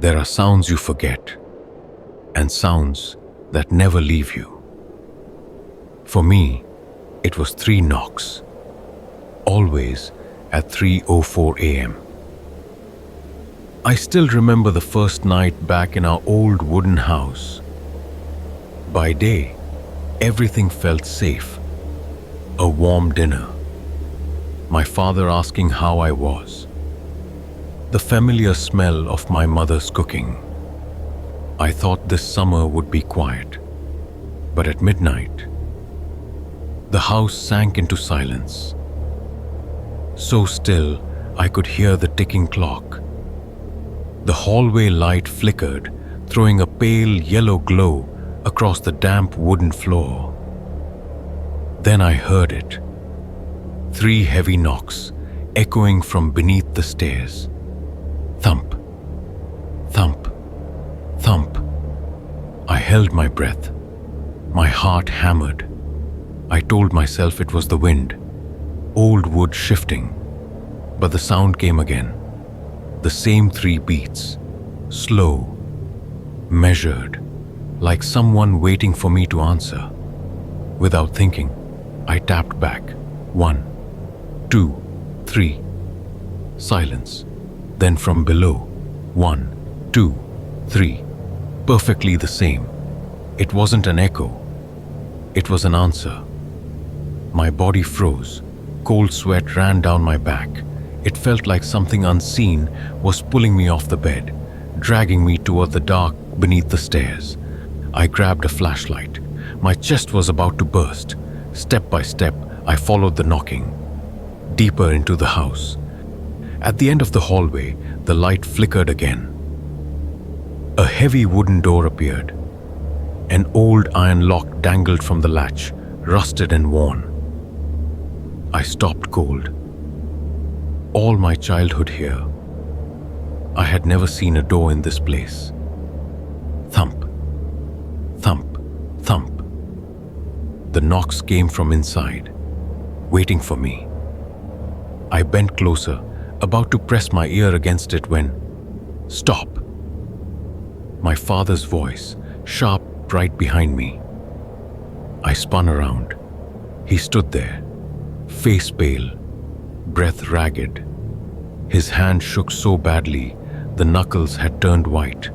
There are sounds you forget, and sounds that never leave you. For me, it was 3 knocks, always at 3:04 a.m. I still remember the first night back in our old wooden house. By day, everything felt safe. A warm dinner, my father asking how I was, the familiar smell of my mother's cooking. I thought this summer would be quiet, but at midnight, the house sank into silence. So still, I could hear the ticking clock. The hallway light flickered, throwing a pale yellow glow across the damp wooden floor. Then I heard it. 3 heavy knocks, echoing from beneath the stairs. Thump, thump, thump. I held my breath. My heart hammered. I told myself it was the wind, old wood shifting. But the sound came again. The same 3 beats, slow, measured, like someone waiting for me to answer. Without thinking, I tapped back. 1, 2, 3. Silence. Then from below, 1, 2, 3. Perfectly the same. It wasn't an echo. It was an answer. My body froze. Cold sweat ran down my back. It felt like something unseen was pulling me off the bed, dragging me toward the dark beneath the stairs. I grabbed a flashlight. My chest was about to burst. Step by step, I followed the knocking, deeper into the house. At the end of the hallway, the light flickered again. A heavy wooden door appeared. An old iron lock dangled from the latch, rusted and worn. I stopped cold. All my childhood here, I had never seen a door in this place. Thump, thump, thump. The knocks came from inside, waiting for me. I bent closer, about to press my ear against it when, "Stop!" My father's voice, sharp right behind me. I spun around. He stood there, face pale, breath ragged. His hand shook so badly, the knuckles had turned white.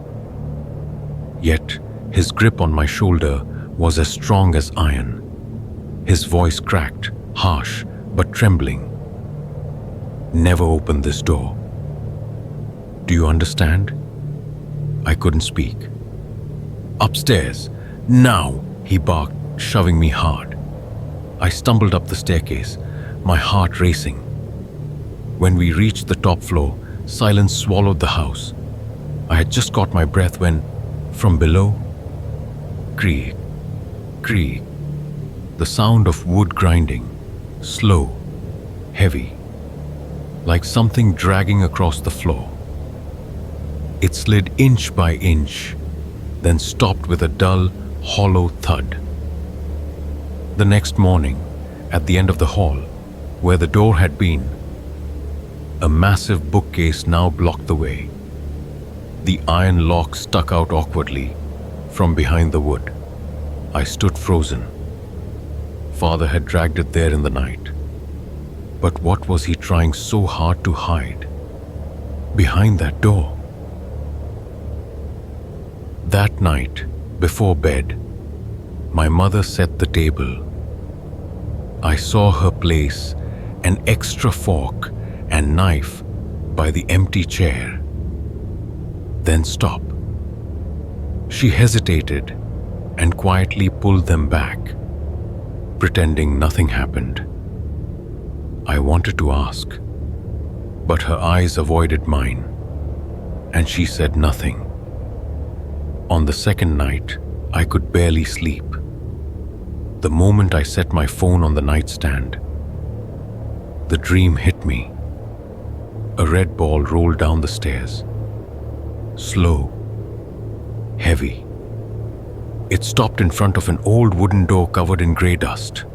Yet, his grip on my shoulder was as strong as iron. His voice cracked, harsh, but trembling. "Never open this door. Do you understand?" I couldn't speak. "Upstairs, now!" he barked, shoving me hard. I stumbled up the staircase, my heart racing. When we reached the top floor, silence swallowed the house. I had just caught my breath when, from below, creak, creak, the sound of wood grinding, slow, heavy, like something dragging across the floor. It slid inch by inch, then stopped with a dull, hollow thud. The next morning, at the end of the hall, where the door had been, a massive bookcase now blocked the way. The iron lock stuck out awkwardly from behind the wood. I stood frozen. Father had dragged it there in the night. But what was he trying so hard to hide behind that door? That night, before bed, my mother set the table. I saw her place an extra fork and knife by the empty chair. Then stop. She hesitated and quietly pulled them back, pretending nothing happened. I wanted to ask, but her eyes avoided mine, and she said nothing. On the second night, I could barely sleep. The moment I set my phone on the nightstand, the dream hit me. A red ball rolled down the stairs. Slow, heavy. It stopped in front of an old wooden door covered in grey dust.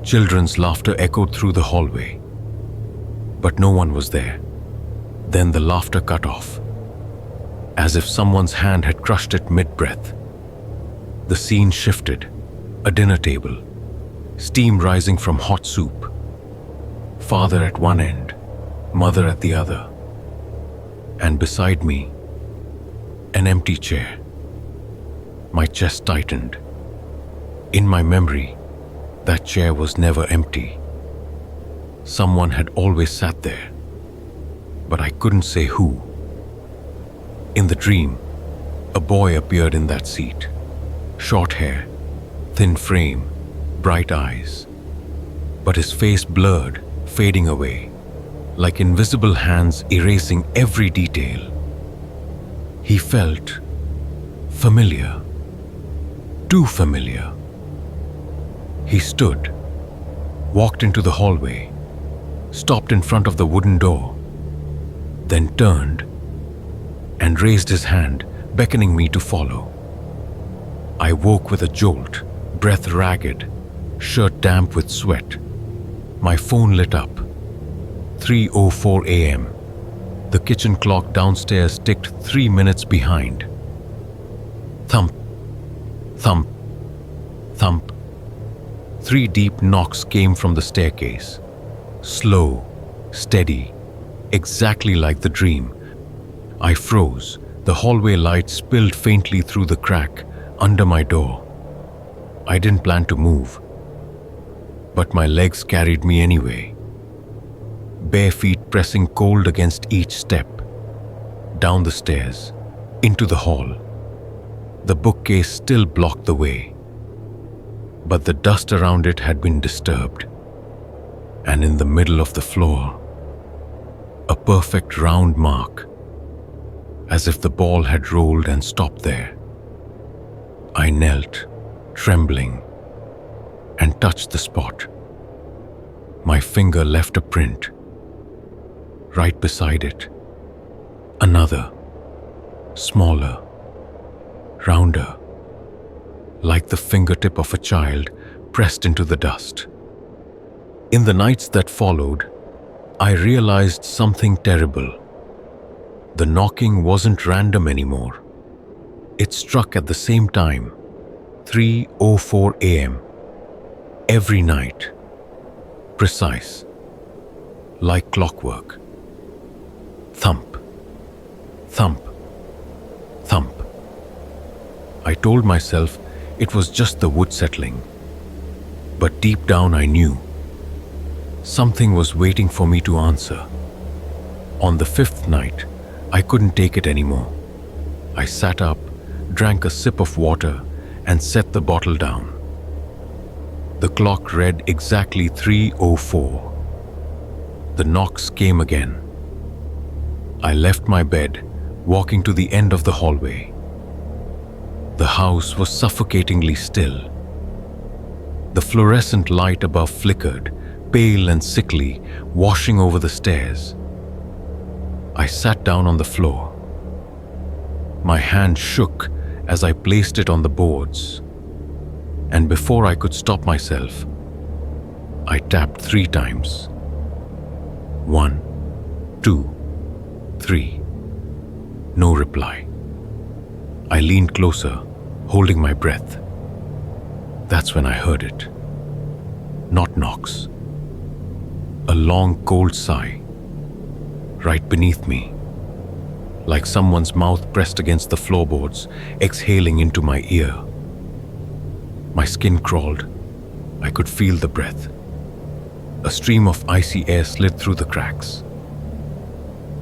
Children's laughter echoed through the hallway, but no one was there. Then the laughter cut off. as if someone's hand had crushed it mid-breath. The scene shifted. A dinner table, steam rising from hot soup. Father at one end, mother at the other. And beside me, an empty chair. My chest tightened. In my memory, that chair was never empty. Someone had always sat there, but I couldn't say who. In the dream, a boy appeared in that seat. Short hair, thin frame, bright eyes. But his face blurred, fading away, like invisible hands erasing every detail. He felt familiar, too familiar. He stood, walked into the hallway, stopped in front of the wooden door, then turned and raised his hand, beckoning me to follow. I woke with a jolt, breath ragged, shirt damp with sweat. My phone lit up. 3:04 a.m. The kitchen clock downstairs ticked 3 minutes behind. Thump, thump, thump. 3 deep knocks came from the staircase. Slow, steady, exactly like the dream. I froze. The hallway light spilled faintly through the crack under my door. I didn't plan to move, but my legs carried me anyway. Bare feet pressing cold against each step. Down the stairs, into the hall. The bookcase still blocked the way, but the dust around it had been disturbed. And in the middle of the floor, a perfect round mark, as if the ball had rolled and stopped there. I knelt, trembling, and touched the spot. My finger left a print. Right beside it, another, smaller, rounder, like the fingertip of a child pressed into the dust. In the nights that followed, I realized something terrible. The knocking wasn't random anymore. It struck at the same time, 3:04 a.m. Every night. Precise. Like clockwork. Thump, thump, thump. I told myself it was just the wood settling. But deep down I knew something was waiting for me to answer. On the 5th night, I couldn't take it anymore. I sat up, drank a sip of water, and set the bottle down. The clock read exactly 3:04. The knocks came again. I left my bed, walking to the end of the hallway. The house was suffocatingly still. The fluorescent light above flickered, pale and sickly, washing over the stairs. I sat down on the floor. My hand shook as I placed it on the boards. And before I could stop myself, I tapped 3 times. 1, 2, 3. No reply. I leaned closer, holding my breath. That's when I heard it. Not knocks. A long, cold sigh. Right beneath me. Like someone's mouth pressed against the floorboards, exhaling into my ear. My skin crawled. I could feel the breath. A stream of icy air slid through the cracks.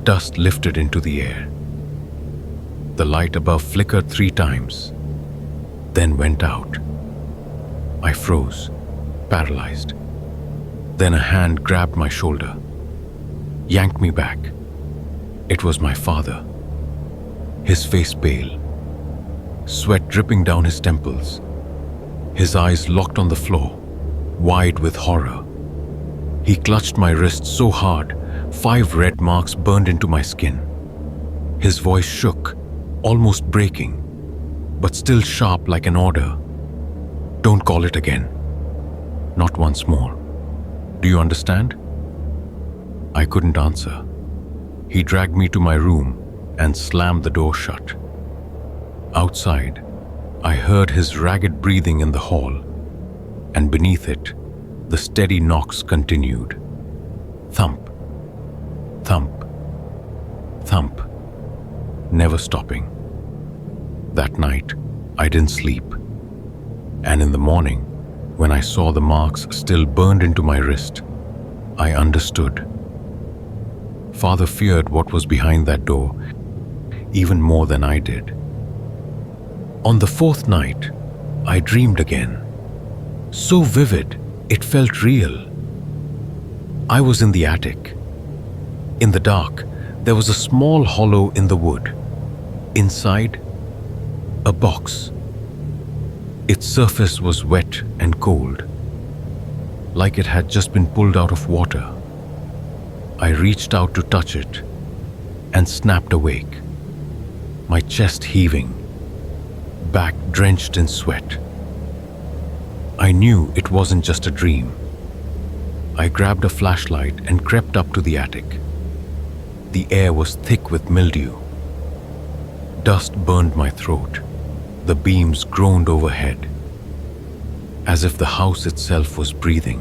Dust lifted into the air. The light above flickered 3 times, then went out. I froze, paralyzed. Then a hand grabbed my shoulder, yanked me back. It was my father. His face pale, sweat dripping down his temples. His eyes locked on the floor, wide with horror. He clutched my wrist so hard, 5 red marks burned into my skin. His voice shook, almost breaking, but still sharp like an order. Don't call it again. Not once more. Do you understand? I couldn't answer. He dragged me to my room, and slammed the door shut. Outside, I heard his ragged breathing in the hall, and beneath it, the steady knocks continued. Thump, thump, thump, never stopping. That night, I didn't sleep, and in the morning, when I saw the marks still burned into my wrist, I understood. Father feared what was behind that door even more than I did. On the fourth night, I dreamed again. So vivid, it felt real. I was in the attic. In the dark, there was a small hollow in the wood. Inside, a box. Its surface was wet and cold, like it had just been pulled out of water. I reached out to touch it and snapped awake, my chest heaving, back drenched in sweat. I knew it wasn't just a dream. I grabbed a flashlight and crept up to the attic. The air was thick with mildew. Dust burned my throat. The beams groaned overhead, as if the house itself was breathing.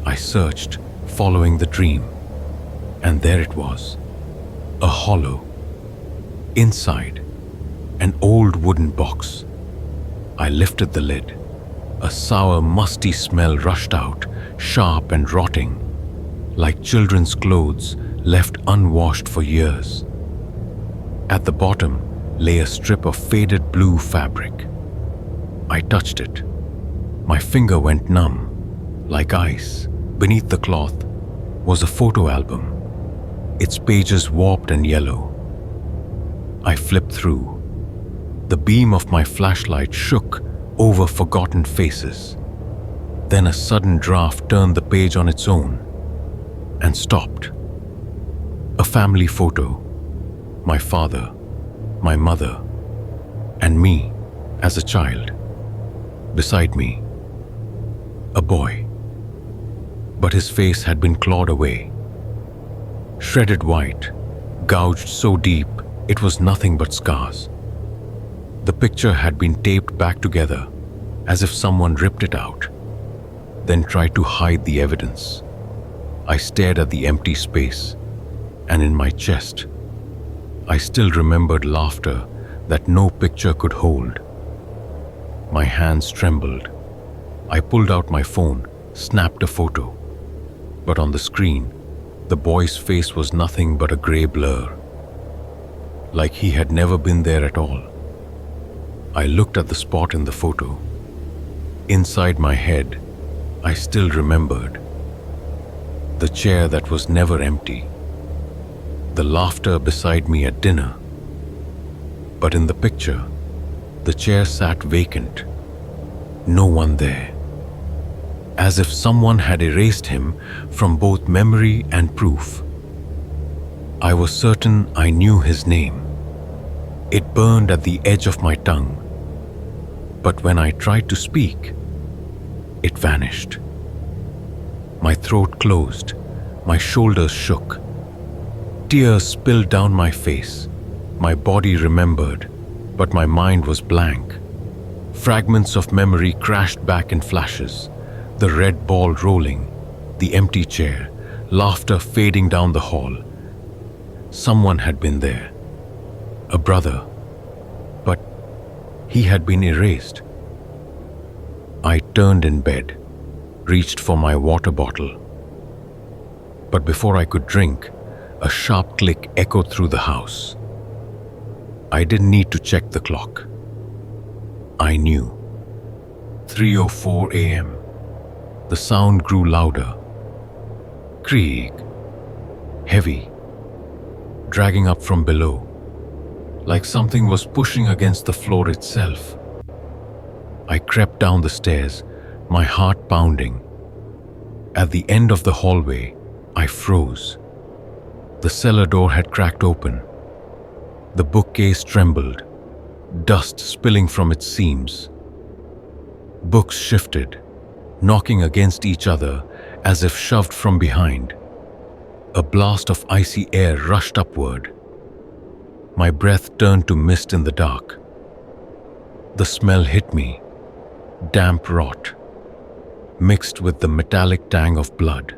I searched, following the dream, and there it was, a hollow. Inside, an old wooden box. I lifted the lid. A sour, musty smell rushed out, sharp and rotting, like children's clothes left unwashed for years. At the bottom lay a strip of faded blue fabric. I touched it. My finger went numb, like ice. Beneath the cloth was a photo album, its pages warped and yellow. I flipped through. The beam of my flashlight shook over forgotten faces. Then a sudden draft turned the page on its own and stopped. A family photo. My father, my mother, and me as a child. Beside me, a boy. But his face had been clawed away. Shredded white, gouged so deep it was nothing but scars. The picture had been taped back together as if someone ripped it out, then tried to hide the evidence. I stared at the empty space, and in my chest, I still remembered laughter that no picture could hold. My hands trembled. I pulled out my phone, snapped a photo. But on the screen, the boy's face was nothing but a gray blur, like he had never been there at all. I looked at the spot in the photo. Inside my head, I still remembered. The chair that was never empty. The laughter beside me at dinner. But in the picture, the chair sat vacant. No one there. As if someone had erased him from both memory and proof. I was certain I knew his name. It burned at the edge of my tongue. But when I tried to speak, it vanished. My throat closed, my shoulders shook. Tears spilled down my face. My body remembered, but my mind was blank. Fragments of memory crashed back in flashes. The red ball rolling, the empty chair, laughter fading down the hall. Someone had been there. A brother. But he had been erased. I turned in bed, reached for my water bottle. But before I could drink, a sharp click echoed through the house. I didn't need to check the clock. I knew. 3:04 a.m. The sound grew louder. Creak. Heavy. Dragging up from below. Like something was pushing against the floor itself. I crept down the stairs, my heart pounding. At the end of the hallway, I froze. The cellar door had cracked open. The bookcase trembled, dust spilling from its seams. Books shifted, knocking against each other as if shoved from behind. A blast of icy air rushed upward. My breath turned to mist in the dark. The smell hit me, damp rot, mixed with the metallic tang of blood.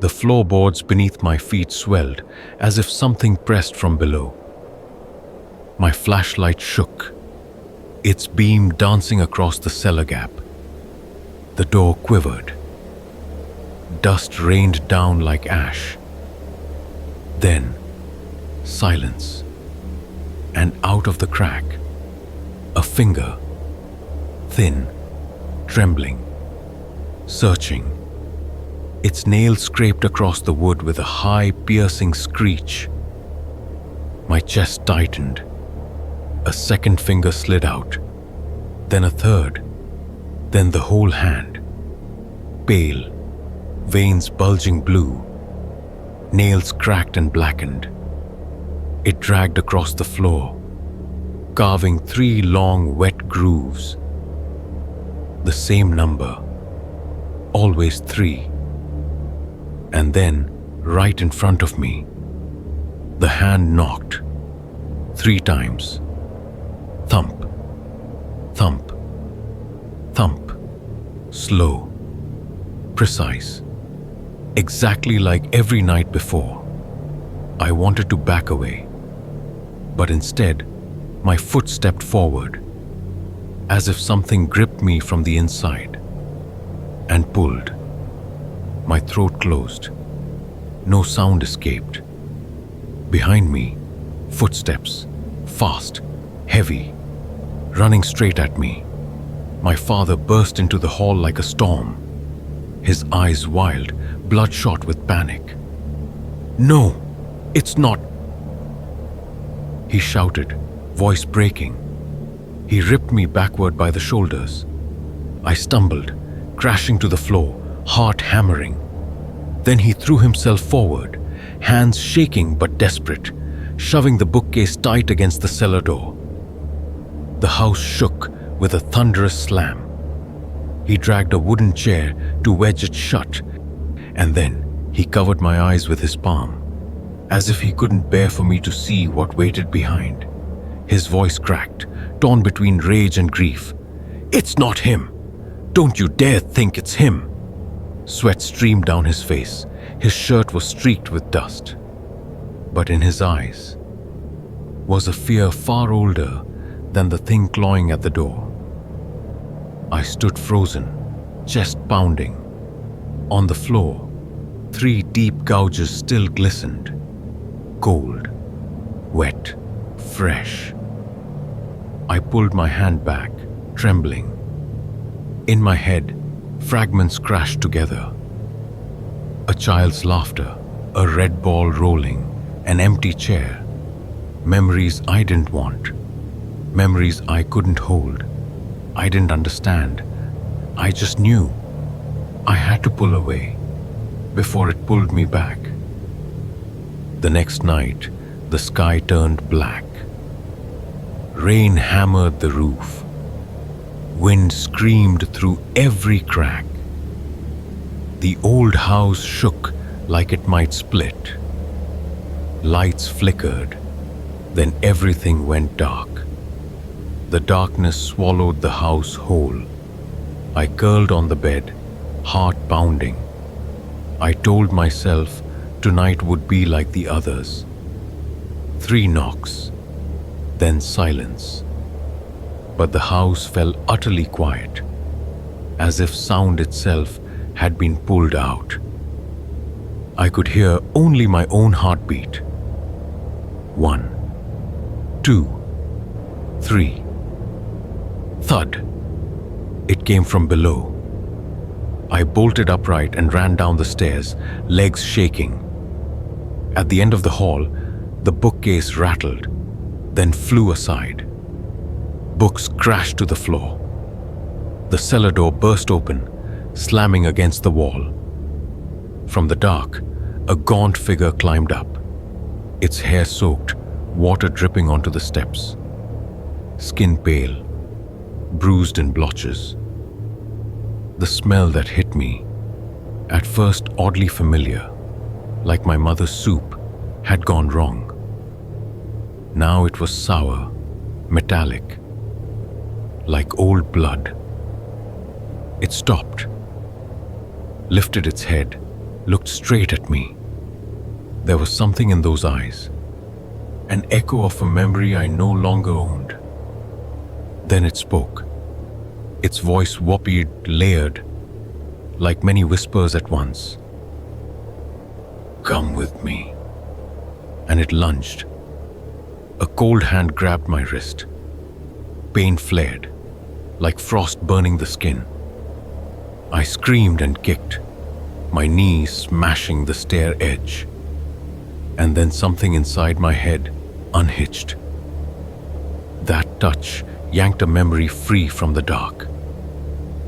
The floorboards beneath my feet swelled as if something pressed from below. My flashlight shook, its beam dancing across the cellar gap. The door quivered. Dust rained down like ash. Then, silence. And out of the crack, a finger, thin, trembling, searching. Its nails scraped across the wood with a high, piercing screech. My chest tightened. A second finger slid out, then a third, then the whole hand. Pale, veins bulging blue, nails cracked and blackened. It dragged across the floor, carving 3 long, wet grooves. The same number, always 3. And then, right in front of me, the hand knocked 3 times. Thump, thump, thump. Slow, precise, exactly like every night before. I wanted to back away, but instead, my foot stepped forward, as if something gripped me from the inside, and pulled. My throat closed. No sound escaped. Behind me, footsteps, fast, heavy, running straight at me. My father burst into the hall like a storm, his eyes wild, bloodshot with panic. "No, it's not!" he shouted, voice breaking. He ripped me backward by the shoulders. I stumbled, crashing to the floor, heart hammering. Then he threw himself forward, hands shaking but desperate, shoving the bookcase tight against the cellar door. The house shook with a thunderous slam. He dragged a wooden chair to wedge it shut, and then he covered my eyes with his palm, as if he couldn't bear for me to see what waited behind. His voice cracked, torn between rage and grief. "It's not him! Don't you dare think it's him!" Sweat streamed down his face. His shirt was streaked with dust. But in his eyes was a fear far older than the thing clawing at the door. I stood frozen, chest pounding. On the floor, 3 deep gouges still glistened. Cold, wet, fresh. I pulled my hand back, trembling. In my head, fragments crashed together. A child's laughter, a red ball rolling, an empty chair. Memories I didn't want. Memories I couldn't hold. I didn't understand. I just knew. I had to pull away before it pulled me back. The next night, the sky turned black. Rain hammered the roof. Wind screamed through every crack. The old house shook like it might split. Lights flickered, then everything went dark. The darkness swallowed the house whole. I curled on the bed, heart pounding. I told myself tonight would be like the others. 3 knocks, then silence. But the house fell utterly quiet, as if sound itself had been pulled out. I could hear only my own heartbeat. 1, 2, 3. Thud. It came from below. I bolted upright and ran down the stairs, legs shaking. At the end of the hall, the bookcase rattled, then flew aside. Books crashed to the floor. The cellar door burst open, slamming against the wall. From the dark, a gaunt figure climbed up, its hair soaked, water dripping onto the steps. Skin pale, bruised in blotches. The smell that hit me, at first oddly familiar, like my mother's soup, had gone wrong. Now it was sour, metallic, like old blood. It stopped, lifted its head, looked straight at me. There was something in those eyes, an echo of a memory I no longer owned. Then it spoke. Its voice whoppied, layered, like many whispers at once. "Come with me." And it lunged. A cold hand grabbed my wrist. Pain flared, like frost burning the skin. I screamed and kicked, my knees smashing the stair edge. And then something inside my head unhitched. That touch yanked a memory free from the dark.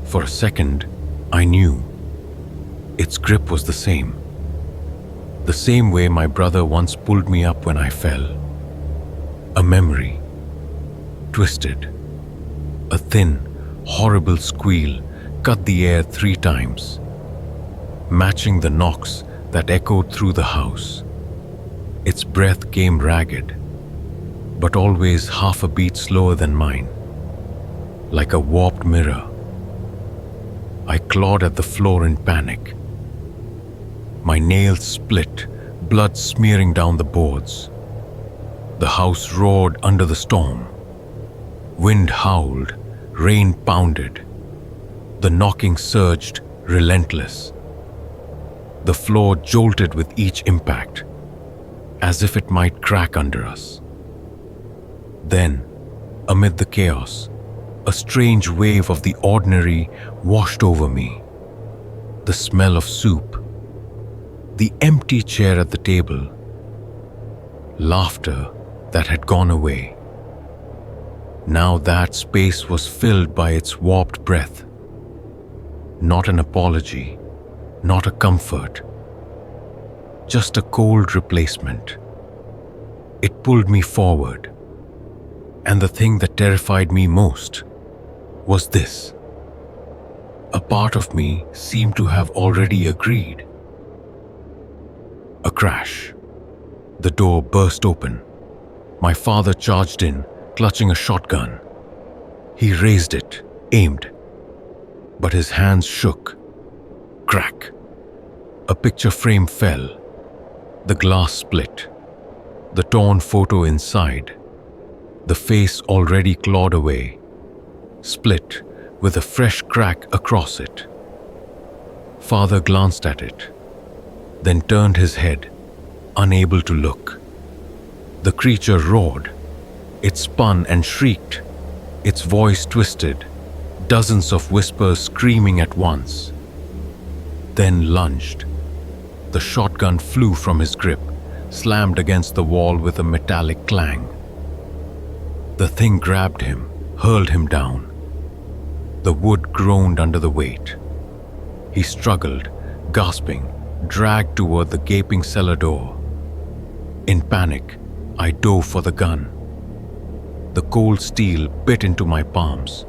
For a second, I knew. Its grip was the same. The same way my brother once pulled me up when I fell. A memory. Twisted. A thin, horrible squeal cut the air 3 times, matching the knocks that echoed through the house. Its breath came ragged, but always half a beat slower than mine, like a warped mirror. I clawed at the floor in panic. My nails split, blood smearing down the boards. The house roared under the storm. Wind howled, rain pounded. The knocking surged, relentless. The floor jolted with each impact, as if it might crack under us. Then, amid the chaos, a strange wave of the ordinary washed over me. The smell of soup, the empty chair at the table, laughter that had gone away. Now that space was filled by its warped breath. Not an apology, not a comfort, just a cold replacement. It pulled me forward, and the thing that terrified me most was this. A part of me seemed to have already agreed. A crash. The door burst open. My father charged in, clutching a shotgun. He raised it, aimed, but his hands shook. Crack. A picture frame fell. The glass split. The torn photo inside. The face already clawed away, split with a fresh crack across it. Father glanced at it, then turned his head, unable to look. The creature roared. It spun and shrieked, its voice twisted, dozens of whispers screaming at once. Then lunged. The shotgun flew from his grip, slammed against the wall with a metallic clang. The thing grabbed him, hurled him down. The wood groaned under the weight. He struggled, gasping, dragged toward the gaping cellar door. In panic, I dove for the gun. The cold steel bit into my palms.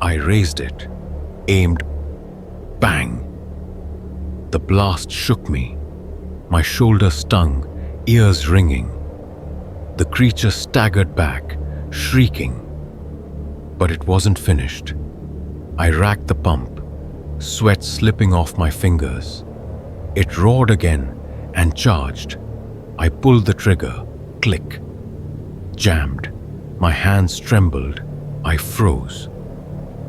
I raised it, aimed, bang! The blast shook me. My shoulder stung, ears ringing. The creature staggered back, shrieking. But it wasn't finished. I racked the pump, sweat slipping off my fingers. It roared again and charged. I pulled the trigger, click. Jammed. My hands trembled. I froze.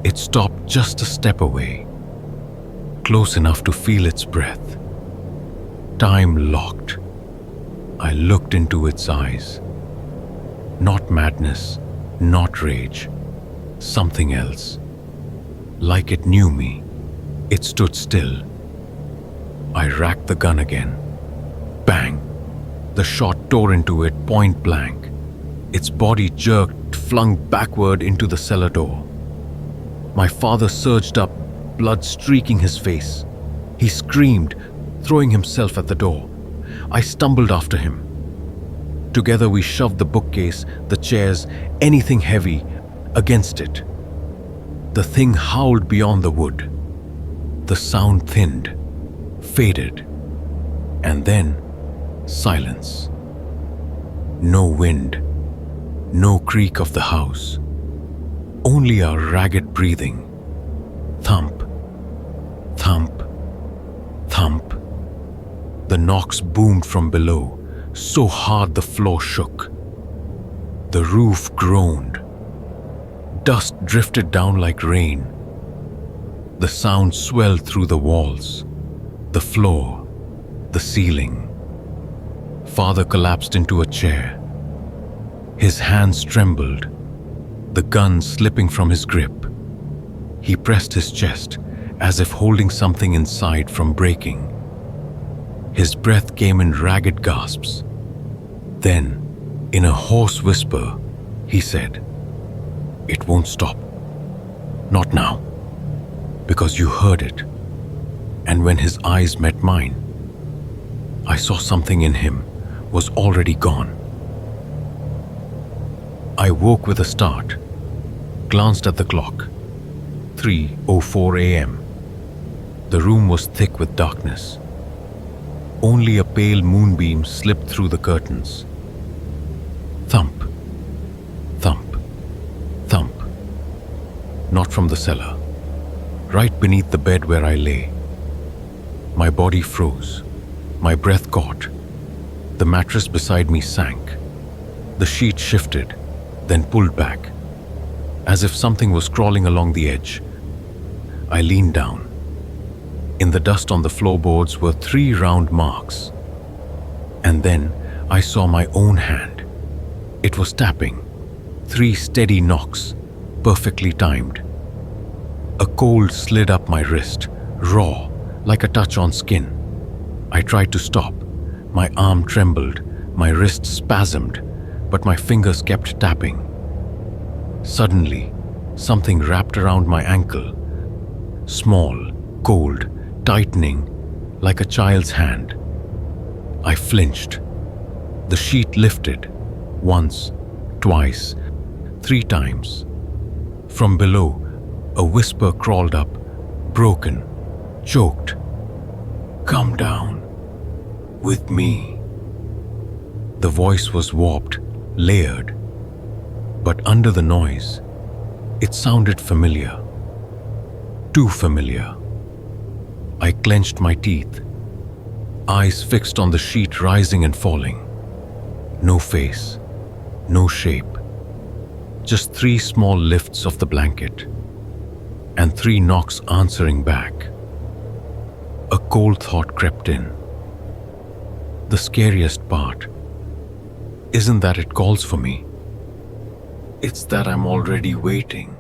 It stopped just a step away, close enough to feel its breath. Time locked. I looked into its eyes. Not madness, not rage. Something else. Like it knew me. It stood still. I racked the gun again. Bang! The shot tore into it point blank. Its body jerked, flung backward into the cellar door. My father surged up, blood streaking his face. He screamed, throwing himself at the door. I stumbled after him. Together we shoved the bookcase, the chairs, anything heavy, against it. The thing howled beyond the wood. The sound thinned, faded, and then silence. No wind, No creak of the house, only our ragged breathing. Thump, thump, thump. The knocks boomed from below, so hard the floor shook. The roof groaned. Dust drifted down like rain. The sound swelled through the walls, the floor, the ceiling. Father collapsed into a chair. His hands trembled, the gun slipping from his grip. He pressed his chest as if holding something inside from breaking. His breath came in ragged gasps. Then, in a hoarse whisper, he said, "It won't stop. Not now. Because you heard it." And when his eyes met mine, I saw something in him was already gone. I woke with a start, glanced at the clock. 3:04 a.m. The room was thick with darkness. Only a pale moonbeam slipped through the curtains. Thump, thump, thump. Not from the cellar. Right beneath the bed where I lay. My body froze. My breath caught. The mattress beside me sank. The sheet shifted, then pulled back, as if something was crawling along the edge. I leaned down. In the dust on the floorboards were 3 round marks. And then I saw my own hand. It was tapping. 3 steady knocks, perfectly timed. A cold slid up my wrist, raw, like a touch on skin. I tried to stop. My arm trembled, my wrist spasmed, but my fingers kept tapping. Suddenly, something wrapped around my ankle. Small, cold, tightening, like a child's hand. I flinched. The sheet lifted, once, twice, 3 times. From below, a whisper crawled up, broken, choked. "Come down, with me." The voice was warped, layered, but under the noise, it sounded familiar. Too familiar. I clenched my teeth, eyes fixed on the sheet rising and falling. No face, no shape. Just 3 small lifts of the blanket, and 3 knocks answering back. A cold thought crept in. The scariest part isn't that it calls for me. It's that I'm already waiting.